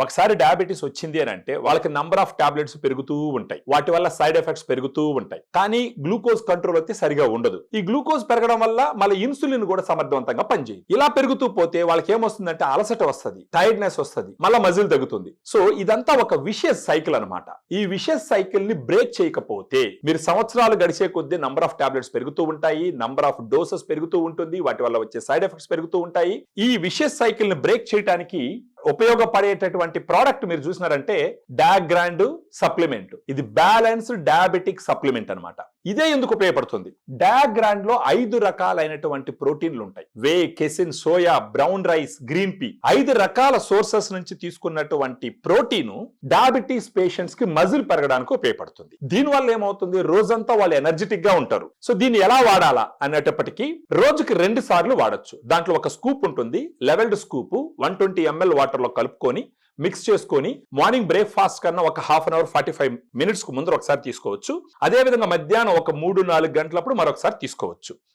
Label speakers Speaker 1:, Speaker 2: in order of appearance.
Speaker 1: ఒకసారి డయాబెటీస్ వచ్చింది అని అంటే వాళ్ళకి నంబర్ ఆఫ్ టాబ్లెట్స్ పెరుగుతూ ఉంటాయి, వాటి వల్ల సైడ్ ఎఫెక్ట్స్ పెరుగుతూ ఉంటాయి. కానీ గ్లూకోజ్ కంట్రోల్ అయితే సరిగా ఉండదు. ఈ గ్లూకోజ్ పెరగడం వల్ల మళ్ళీ ఇన్సులిన్ కూడా సమర్థవంతంగా పనిచేయదు. ఇలా పెరుగుతూ పోతే వాళ్ళకి ఏమొస్తుందంటే అలసట వస్తుంది, టైర్డ్నెస్ వస్తుంది, మళ్ళీ మజిల్ తగ్గుతుంది. సో ఇదంతా ఒక విషియస్ సైకిల్ అన్నమాట. ఈ విషియస్ సైకిల్ ని బ్రేక్ చేయకపోతే మీరు సంవత్సరాలు గడిచే కొద్దీ నంబర్ ఆఫ్ టాబ్లెట్స్ పెరుగుతూ ఉంటాయి, నంబర్ ఆఫ్ డోసెస్ పెరుగుతూ ఉంటుంది, వాటి వల్ల వచ్చే సైడ్ ఎఫెక్ట్స్ పెరుగుతూ ఉంటాయి. ఈ విషియస్ సైకిల్ ని బ్రేక్ చేయడానికి ఉపయోగపడేటటువంటి ప్రోడక్ట్ మీరు చూసినారంటే డాగ్రాండ్ సప్లిమెంట్. ఇది బ్యాలెన్స్డ్ డయాబెటిక్ సప్లిమెంట్ అన్నమాట. ఇదే ఎందుకు ఉపయోగపడుతుంది? డాగ్రాండ్ లో 5 రకాలైనటువంటి ప్రోటీన్లు ఉంటాయి. Whey, casein, soya, brown rice, green pea, 5 రకాల సోర్సెస్ నుంచి తీసుకున్నటువంటి ప్రోటీన్ డయాబెటీస్ పేషెంట్స్ కి మజిల్ పెరగడానికి ఉపయోగపడుతుంది. దీనివల్ల ఏమవుతుంది, రోజంతా వాళ్ళు ఎనర్జెటిక్ గా ఉంటారు. సో దీన్ని ఎలా వాడాలా అనేటప్పటికీ రోజుకి 2 సార్లు వాడొచ్చు. దాంట్లో ఒక స్కూప్ ఉంటుంది, లెవెల్డ్ స్కూప్ 120 ml వాటర్ లో కలుపుకొని మిక్స్ చేసుకొని మార్నింగ్ బ్రేక్ఫాస్ట్ కన్నా ఒక హాఫ్ అన్ అవర్ 45 minutes కు ముందు ఒకసారి తీసుకోవచ్చు. అదే విధంగా మధ్యాహ్నం ఒక 3-4 గంటలప్పుడు మరొకసారి తీసుకోవచ్చు.